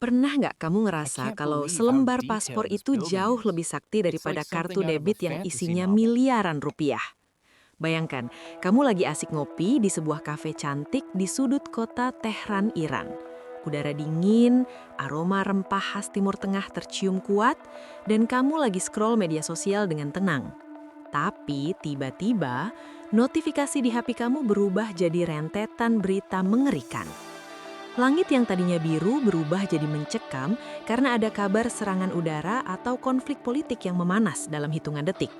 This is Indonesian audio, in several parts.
Pernah nggak kamu I ngerasa can't kalau believe how selembar paspor detailed this itu building jauh is. lebih sakti It's like daripada kartu something out of a debit yang fantasy isinya novel. miliaran rupiah? Bayangkan, kamu lagi asik ngopi di sebuah kafe cantik di sudut kota Tehran, Iran. Udara dingin, aroma rempah khas Timur Tengah tercium kuat, dan kamu lagi scroll media sosial dengan tenang. Tapi tiba-tiba, notifikasi di HP kamu berubah jadi rentetan berita mengerikan. Langit yang tadinya biru berubah jadi mencekam karena ada kabar serangan udara atau konflik politik yang memanas dalam hitungan detik.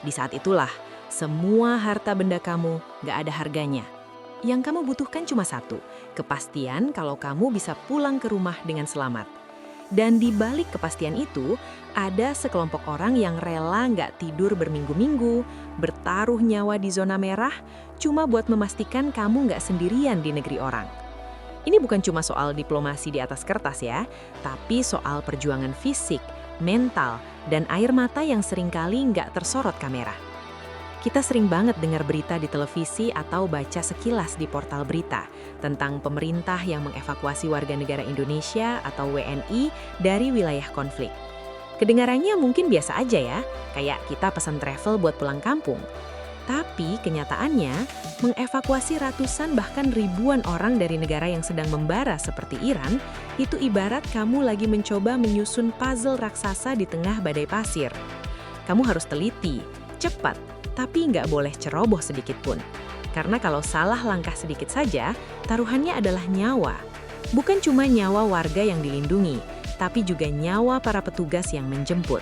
Di saat itulah, semua harta benda kamu gak ada harganya. Yang kamu butuhkan cuma satu, kepastian kalau kamu bisa pulang ke rumah dengan selamat. Dan di balik kepastian itu, ada sekelompok orang yang rela nggak tidur berminggu-minggu, bertaruh nyawa di zona merah, cuma buat memastikan kamu nggak sendirian di negeri orang. Ini bukan cuma soal diplomasi di atas kertas ya, tapi soal perjuangan fisik, mental, dan air mata yang seringkali nggak tersorot kamera. Kita sering banget dengar berita di televisi atau baca sekilas di portal berita tentang pemerintah yang mengevakuasi warga negara Indonesia atau WNI dari wilayah konflik. Kedengarannya mungkin biasa aja ya, kayak kita pesan travel buat pulang kampung. Tapi kenyataannya, mengevakuasi ratusan bahkan ribuan orang dari negara yang sedang membara seperti Iran, itu ibarat kamu lagi mencoba menyusun puzzle raksasa di tengah badai pasir. Kamu harus teliti, cepat, tapi nggak boleh ceroboh sedikit pun. Karena kalau salah langkah sedikit saja, taruhannya adalah nyawa. Bukan cuma nyawa warga yang dilindungi, tapi juga nyawa para petugas yang menjemput.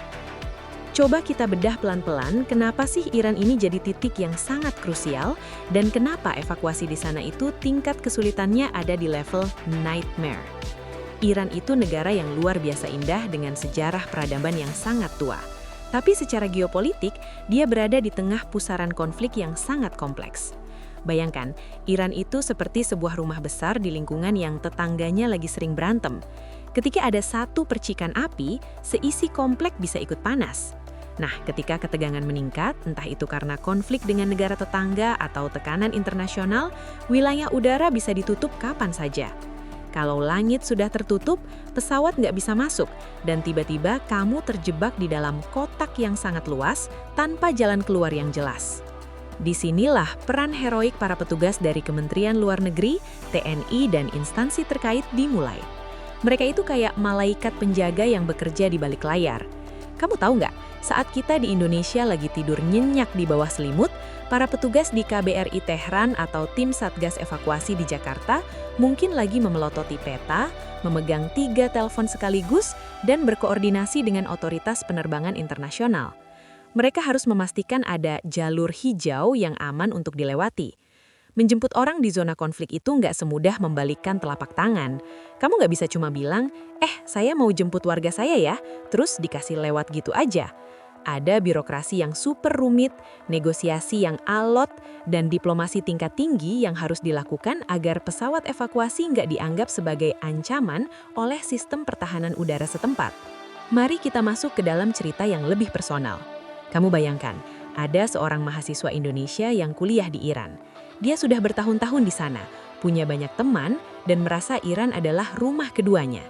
Coba kita bedah pelan-pelan kenapa sih Iran ini jadi titik yang sangat krusial dan kenapa evakuasi di sana itu tingkat kesulitannya ada di level nightmare. Iran itu negara yang luar biasa indah dengan sejarah peradaban yang sangat tua. Tapi secara geopolitik, dia berada di tengah pusaran konflik yang sangat kompleks. Bayangkan, Iran itu seperti sebuah rumah besar di lingkungan yang tetangganya lagi sering berantem. Ketika ada satu percikan api, seisi komplek bisa ikut panas. Nah, ketika ketegangan meningkat, entah itu karena konflik dengan negara tetangga atau tekanan internasional, wilayah udara bisa ditutup kapan saja. Kalau langit sudah tertutup, pesawat nggak bisa masuk, dan tiba-tiba kamu terjebak di dalam kotak yang sangat luas tanpa jalan keluar yang jelas. Disinilah peran heroik para petugas dari Kementerian Luar Negeri, TNI, dan instansi terkait dimulai. Mereka itu kayak malaikat penjaga yang bekerja di balik layar. Kamu tahu nggak, saat kita di Indonesia lagi tidur nyenyak di bawah selimut, para petugas di KBRI Tehran atau tim Satgas Evakuasi di Jakarta mungkin lagi memelototi peta, memegang 3 telepon sekaligus, dan berkoordinasi dengan otoritas penerbangan internasional. Mereka harus memastikan ada jalur hijau yang aman untuk dilewati. Menjemput orang di zona konflik itu nggak semudah membalikkan telapak tangan. Kamu nggak bisa cuma bilang, saya mau jemput warga saya ya, terus dikasih lewat gitu aja. Ada birokrasi yang super rumit, negosiasi yang alot, dan diplomasi tingkat tinggi yang harus dilakukan agar pesawat evakuasi nggak dianggap sebagai ancaman oleh sistem pertahanan udara setempat. Mari kita masuk ke dalam cerita yang lebih personal. Kamu bayangkan, ada seorang mahasiswa Indonesia yang kuliah di Iran. Dia sudah bertahun-tahun di sana, punya banyak teman, dan merasa Iran adalah rumah keduanya.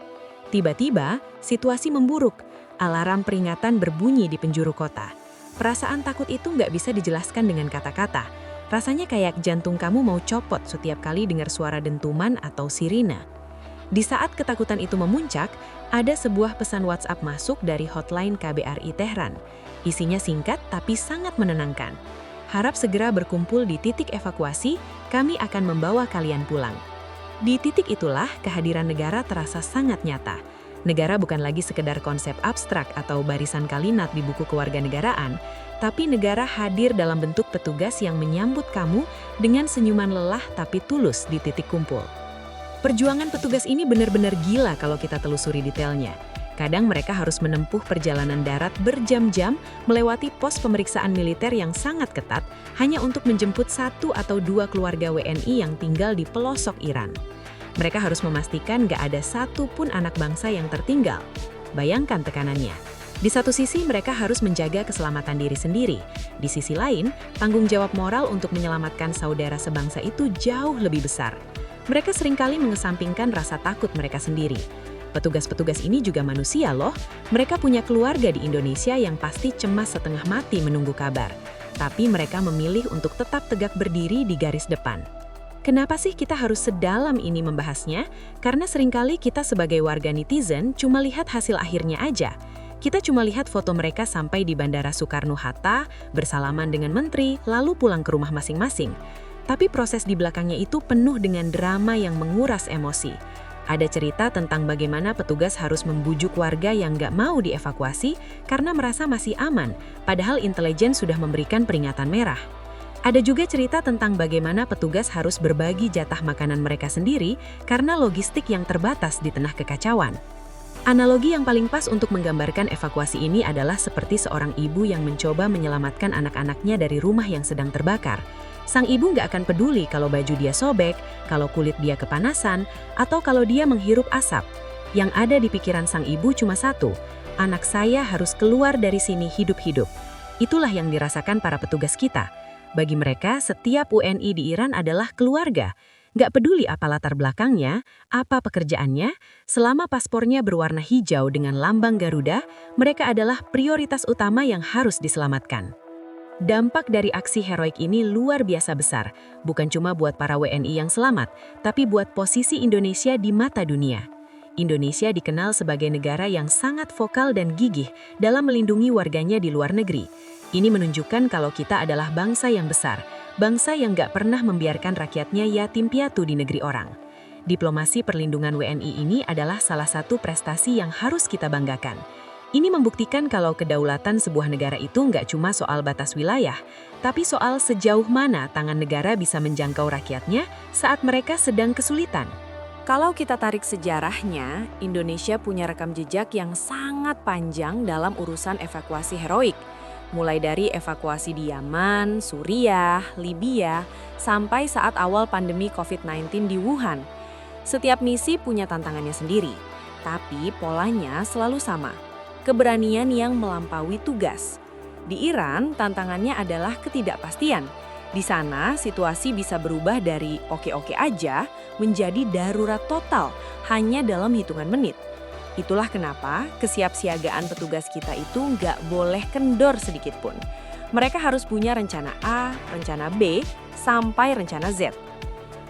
Tiba-tiba, situasi memburuk. Alarm peringatan berbunyi di penjuru kota. Perasaan takut itu nggak bisa dijelaskan dengan kata-kata. Rasanya kayak jantung kamu mau copot setiap kali dengar suara dentuman atau sirine. Di saat ketakutan itu memuncak, ada sebuah pesan WhatsApp masuk dari hotline KBRI Tehran. Isinya singkat tapi sangat menenangkan. Harap segera berkumpul di titik evakuasi, kami akan membawa kalian pulang. Di titik itulah kehadiran negara terasa sangat nyata. Negara bukan lagi sekedar konsep abstrak atau barisan kalimat di buku kewarganegaraan, tapi negara hadir dalam bentuk petugas yang menyambut kamu dengan senyuman lelah tapi tulus di titik kumpul. Perjuangan petugas ini benar-benar gila kalau kita telusuri detailnya. Kadang mereka harus menempuh perjalanan darat berjam-jam melewati pos pemeriksaan militer yang sangat ketat hanya untuk menjemput 1 atau 2 keluarga WNI yang tinggal di pelosok Iran. Mereka harus memastikan gak ada satu pun anak bangsa yang tertinggal. Bayangkan tekanannya. Di satu sisi mereka harus menjaga keselamatan diri sendiri. Di sisi lain, tanggung jawab moral untuk menyelamatkan saudara sebangsa itu jauh lebih besar. Mereka seringkali mengesampingkan rasa takut mereka sendiri. Petugas-petugas ini juga manusia loh. Mereka punya keluarga di Indonesia yang pasti cemas setengah mati menunggu kabar. Tapi mereka memilih untuk tetap tegak berdiri di garis depan. Kenapa sih kita harus sedalam ini membahasnya? Karena seringkali kita sebagai warga netizen cuma lihat hasil akhirnya aja. Kita cuma lihat foto mereka sampai di Bandara Soekarno-Hatta, bersalaman dengan menteri, lalu pulang ke rumah masing-masing. Tapi proses di belakangnya itu penuh dengan drama yang menguras emosi. Ada cerita tentang bagaimana petugas harus membujuk warga yang nggak mau dievakuasi karena merasa masih aman, padahal intelijen sudah memberikan peringatan merah. Ada juga cerita tentang bagaimana petugas harus berbagi jatah makanan mereka sendiri karena logistik yang terbatas di tengah kekacauan. Analogi yang paling pas untuk menggambarkan evakuasi ini adalah seperti seorang ibu yang mencoba menyelamatkan anak-anaknya dari rumah yang sedang terbakar. Sang ibu nggak akan peduli kalau baju dia sobek, kalau kulit dia kepanasan, atau kalau dia menghirup asap. Yang ada di pikiran sang ibu cuma satu, anak saya harus keluar dari sini hidup-hidup. Itulah yang dirasakan para petugas kita. Bagi mereka, setiap WNI di Iran adalah keluarga. Nggak peduli apa latar belakangnya, apa pekerjaannya, selama paspornya berwarna hijau dengan lambang Garuda, mereka adalah prioritas utama yang harus diselamatkan. Dampak dari aksi heroik ini luar biasa besar, bukan cuma buat para WNI yang selamat, tapi buat posisi Indonesia di mata dunia. Indonesia dikenal sebagai negara yang sangat vokal dan gigih dalam melindungi warganya di luar negeri. Ini menunjukkan kalau kita adalah bangsa yang besar, bangsa yang gak pernah membiarkan rakyatnya yatim piatu di negeri orang. Diplomasi perlindungan WNI ini adalah salah satu prestasi yang harus kita banggakan. Ini membuktikan kalau kedaulatan sebuah negara itu nggak cuma soal batas wilayah, tapi soal sejauh mana tangan negara bisa menjangkau rakyatnya saat mereka sedang kesulitan. Kalau kita tarik sejarahnya, Indonesia punya rekam jejak yang sangat panjang dalam urusan evakuasi heroik. Mulai dari evakuasi di Yaman, Suriah, Libya, sampai saat awal pandemi COVID-19 di Wuhan. Setiap misi punya tantangannya sendiri, tapi polanya selalu sama. Keberanian yang melampaui tugas. Di Iran, tantangannya adalah ketidakpastian. Di sana, situasi bisa berubah dari oke-oke aja menjadi darurat total hanya dalam hitungan menit. Itulah kenapa kesiapsiagaan petugas kita itu nggak boleh kendor sedikit pun. Mereka harus punya rencana A, rencana B, sampai rencana Z.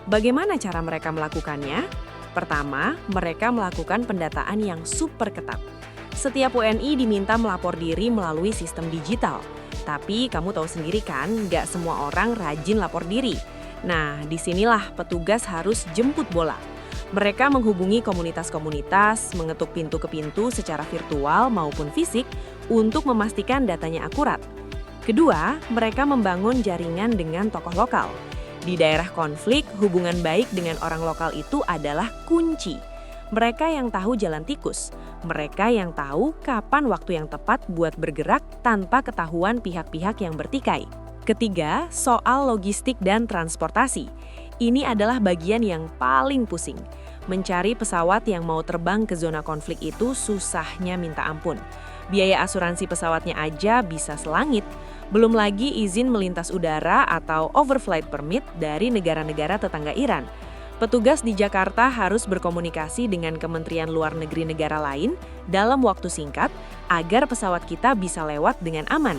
Bagaimana cara mereka melakukannya? Pertama, mereka melakukan pendataan yang super ketat. Setiap WNI diminta melapor diri melalui sistem digital. Tapi kamu tahu sendiri kan, nggak semua orang rajin lapor diri. Nah, disinilah petugas harus jemput bola. Mereka menghubungi komunitas-komunitas, mengetuk pintu ke pintu secara virtual maupun fisik untuk memastikan datanya akurat. Kedua, mereka membangun jaringan dengan tokoh lokal. Di daerah konflik, hubungan baik dengan orang lokal itu adalah kunci. Mereka yang tahu jalan tikus, mereka yang tahu kapan waktu yang tepat buat bergerak tanpa ketahuan pihak-pihak yang bertikai. Ketiga, soal logistik dan transportasi. Ini adalah bagian yang paling pusing. Mencari pesawat yang mau terbang ke zona konflik itu susahnya minta ampun. Biaya asuransi pesawatnya aja bisa selangit. Belum lagi izin melintas udara atau overflight permit dari negara-negara tetangga Iran. Petugas di Jakarta harus berkomunikasi dengan Kementerian Luar Negeri negara lain dalam waktu singkat agar pesawat kita bisa lewat dengan aman.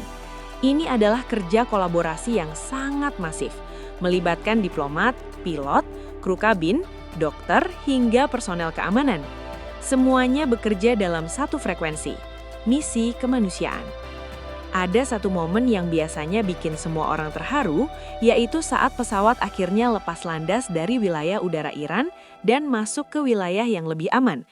Ini adalah kerja kolaborasi yang sangat masif, melibatkan diplomat, pilot, kru kabin, dokter, hingga personel keamanan. Semuanya bekerja dalam satu frekuensi, misi kemanusiaan. Ada satu momen yang biasanya bikin semua orang terharu, yaitu saat pesawat akhirnya lepas landas dari wilayah udara Iran dan masuk ke wilayah yang lebih aman.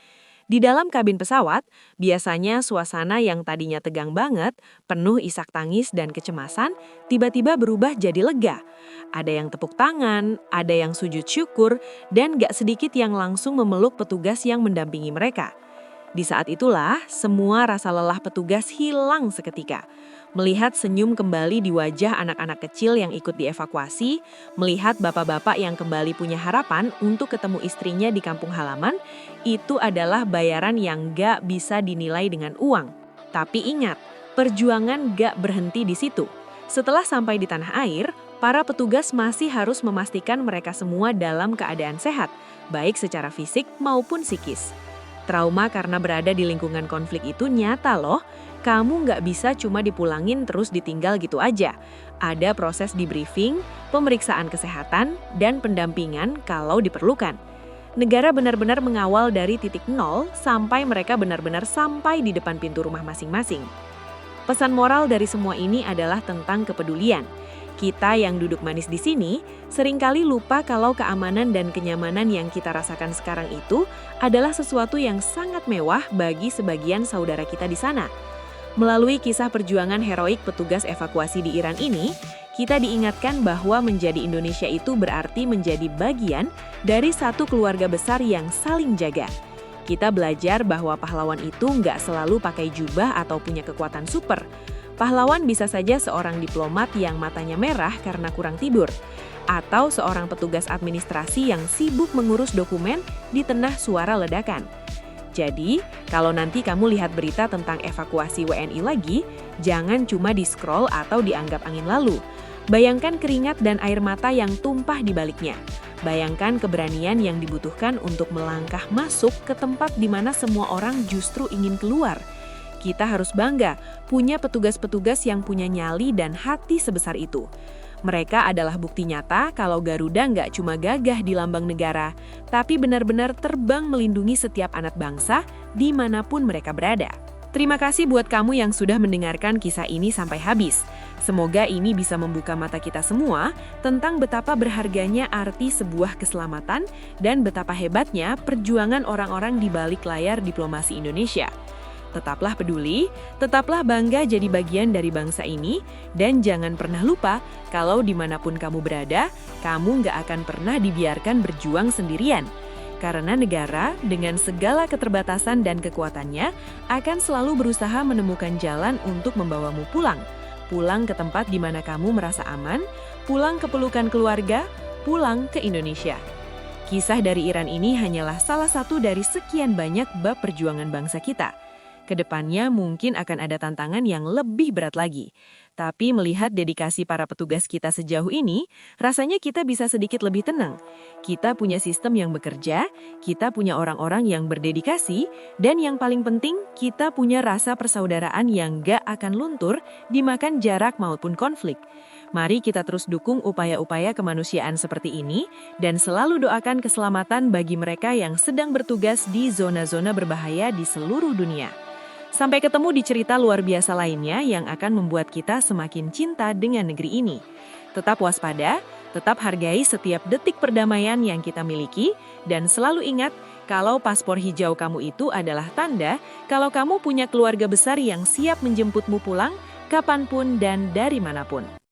Di dalam kabin pesawat, biasanya suasana yang tadinya tegang banget, penuh isak tangis dan kecemasan, tiba-tiba berubah jadi lega. Ada yang tepuk tangan, ada yang sujud syukur, dan gak sedikit yang langsung memeluk petugas yang mendampingi mereka. Di saat itulah, semua rasa lelah petugas hilang seketika. Melihat senyum kembali di wajah anak-anak kecil yang ikut dievakuasi, melihat bapak-bapak yang kembali punya harapan untuk ketemu istrinya di kampung halaman, itu adalah bayaran yang gak bisa dinilai dengan uang. Tapi ingat, perjuangan gak berhenti di situ. Setelah sampai di tanah air, para petugas masih harus memastikan mereka semua dalam keadaan sehat, baik secara fisik maupun psikis. Trauma karena berada di lingkungan konflik itu nyata loh. Kamu nggak bisa cuma dipulangin terus ditinggal gitu aja. Ada proses debriefing, pemeriksaan kesehatan, dan pendampingan kalau diperlukan. Negara benar-benar mengawal dari titik nol sampai mereka benar-benar sampai di depan pintu rumah masing-masing. Pesan moral dari semua ini adalah tentang kepedulian. Kita yang duduk manis di sini seringkali lupa kalau keamanan dan kenyamanan yang kita rasakan sekarang itu adalah sesuatu yang sangat mewah bagi sebagian saudara kita di sana. Melalui kisah perjuangan heroik petugas evakuasi di Iran ini, kita diingatkan bahwa menjadi Indonesia itu berarti menjadi bagian dari satu keluarga besar yang saling jaga. Kita belajar bahwa pahlawan itu nggak selalu pakai jubah atau punya kekuatan super. Pahlawan bisa saja seorang diplomat yang matanya merah karena kurang tidur, atau seorang petugas administrasi yang sibuk mengurus dokumen di tengah suara ledakan. Jadi, kalau nanti kamu lihat berita tentang evakuasi WNI lagi, jangan cuma di-scroll atau dianggap angin lalu. Bayangkan keringat dan air mata yang tumpah di baliknya. Bayangkan keberanian yang dibutuhkan untuk melangkah masuk ke tempat di mana semua orang justru ingin keluar. Kita harus bangga punya petugas-petugas yang punya nyali dan hati sebesar itu. Mereka adalah bukti nyata kalau Garuda nggak cuma gagah di lambang negara, tapi benar-benar terbang melindungi setiap anak bangsa dimanapun mereka berada. Terima kasih buat kamu yang sudah mendengarkan kisah ini sampai habis. Semoga ini bisa membuka mata kita semua tentang betapa berharganya arti sebuah keselamatan dan betapa hebatnya perjuangan orang-orang di balik layar diplomasi Indonesia. Tetaplah peduli, tetaplah bangga jadi bagian dari bangsa ini, dan jangan pernah lupa kalau dimanapun kamu berada, kamu nggak akan pernah dibiarkan berjuang sendirian. Karena negara, dengan segala keterbatasan dan kekuatannya, akan selalu berusaha menemukan jalan untuk membawamu pulang. Pulang ke tempat di mana kamu merasa aman, pulang ke pelukan keluarga, pulang ke Indonesia. Kisah dari Iran ini hanyalah salah satu dari sekian banyak bab perjuangan bangsa kita. Kedepannya mungkin akan ada tantangan yang lebih berat lagi. Tapi melihat dedikasi para petugas kita sejauh ini, rasanya kita bisa sedikit lebih tenang. Kita punya sistem yang bekerja, kita punya orang-orang yang berdedikasi, dan yang paling penting, kita punya rasa persaudaraan yang gak akan luntur dimakan jarak maupun konflik. Mari kita terus dukung upaya-upaya kemanusiaan seperti ini, dan selalu doakan keselamatan bagi mereka yang sedang bertugas di zona-zona berbahaya di seluruh dunia. Sampai ketemu di cerita luar biasa lainnya yang akan membuat kita semakin cinta dengan negeri ini. Tetap waspada, tetap hargai setiap detik perdamaian yang kita miliki, dan selalu ingat kalau paspor hijau kamu itu adalah tanda kalau kamu punya keluarga besar yang siap menjemputmu pulang kapanpun dan dari manapun.